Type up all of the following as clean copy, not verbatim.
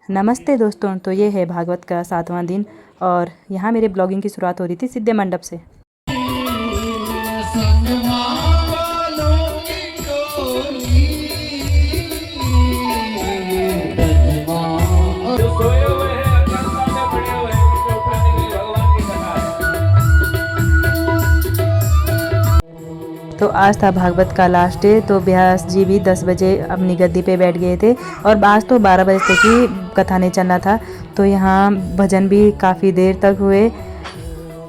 नमस्ते दोस्तों। तो ये है भागवत का 7वां दिन और यहाँ मेरे ब्लॉगिंग की शुरुआत हो रही थी सिद्धे मंडप से। तो आज था भागवत का लास्ट डे। तो व्यास जी भी 10 बजे अपनी गद्दी पे बैठ गए थे और आज तो 12 बजे तक ही कथा ने चलना था। तो यहाँ भजन भी काफ़ी देर तक हुए।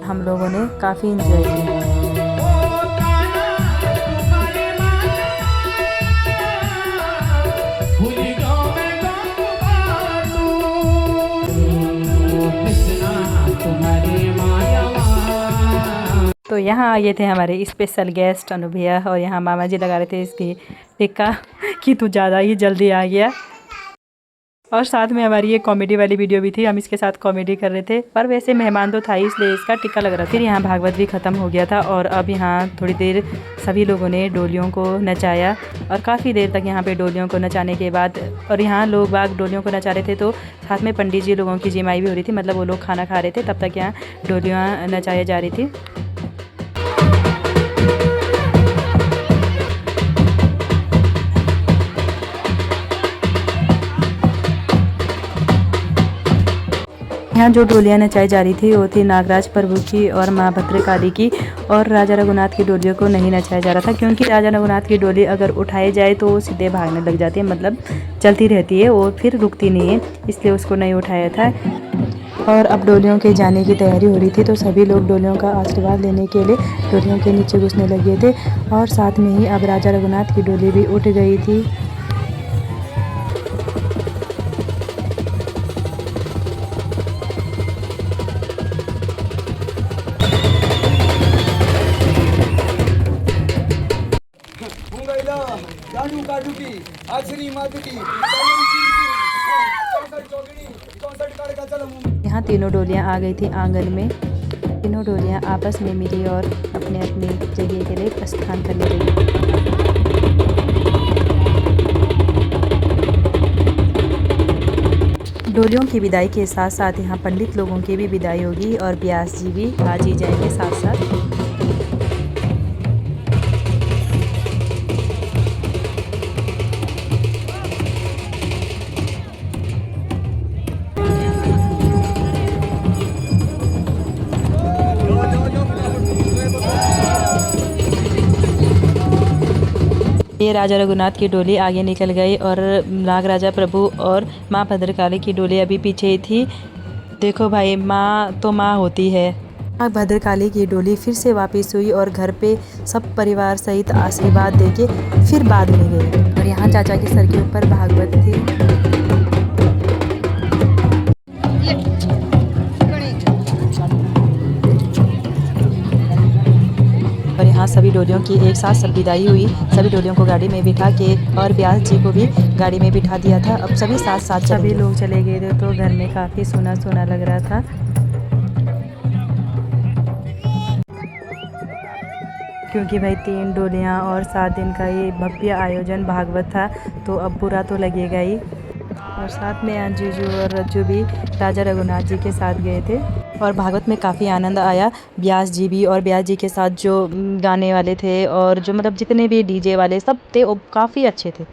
हम लोगों ने काफ़ी इंजॉय किया। तो यहाँ आए थे हमारे स्पेशल गेस्ट अनुभैया और यहाँ मामा जी लगा रहे थे इसकी टिक्का कि तू ज़्यादा ही जल्दी आ गया। और साथ में हमारी ये कॉमेडी वाली वीडियो भी थी, हम इसके साथ कॉमेडी कर रहे थे। पर वैसे मेहमान तो था इसलिए इसका टिक्का लग रहा था। फिर यहाँ भागवत भी ख़त्म हो गया था और अब यहाँ थोड़ी देर सभी लोगों ने डोलियों को नचाया और काफ़ी देर तक यहाँ पे डोलियों को नचाने के बाद और यहाँ लोग बाग डोलियों को नचा रहे थे। तो साथ में पंडित जी लोगों की जिमाई भी हो रही थी, मतलब वो लोग खाना खा रहे थे, तब तक यहाँ डोलियाँ नचाई जा रही थी। यहाँ जो डोलियाँ नचाई जा रही थी वो थी नागराज प्रभु की और माँ भद्रकाली की। और राजा रघुनाथ की डोलियों को नहीं नचाया जा रहा था क्योंकि राजा रघुनाथ की डोली अगर उठाई जाए तो वो सीधे भागने लग जाती है, मतलब चलती रहती है और फिर रुकती नहीं है, इसलिए उसको नहीं उठाया था। और अब डोलियों के जाने की तैयारी हो रही थी तो सभी लोग डोलियों का आशीर्वाद लेने के लिए डोलियों के नीचे घुसने लगे थे। और साथ में ही अब राजा रघुनाथ की डोली भी उठ गई थी। यहाँ तीनों डोलियाँ आ गई थी आंगन में। तीनों डोलियाँ आपस में मिली और अपने अपनी जगह के लिए प्रस्थान करने लगी। डोलियों की विदाई के साथ साथ यहाँ पंडित लोगों की भी विदाई होगी और व्यास जी भी आज ही जाएंगे साथ साथ। ये राजा रघुनाथ की डोली आगे निकल गई और नागराजा प्रभु और माँ भद्रकाली की डोली अभी पीछे ही थी। देखो भाई, माँ तो माँ होती है। माँ भद्रकाली की डोली फिर से वापस हुई और घर पे सब परिवार सहित आशीर्वाद देके फिर बाद में गई। और यहाँ चाचा के सर के ऊपर भागवत थी। और यहाँ सभी डोलियों की एक साथ सब विदाई हुई। सभी डोलियों को गाड़ी में बिठा के और व्यास जी को भी गाड़ी में बिठा दिया था। अब सभी साथ साथ सभी लोग चले गए थे तो घर में काफ़ी सुना सुना लग रहा था क्योंकि भाई 3 डोलियाँ और 7 दिन का ये भव्य आयोजन भागवत था तो अब बुरा तो लगेगा ही। और साथ में अंजीजू और रज्जू भी राजा रघुनाथ जी के साथ गए थे और भागवत में काफ़ी आनंद आया। व्यास जी भी और व्यास जी के साथ जो गाने वाले थे और जो मतलब जितने भी डीजे वाले सब थे वो काफ़ी अच्छे थे।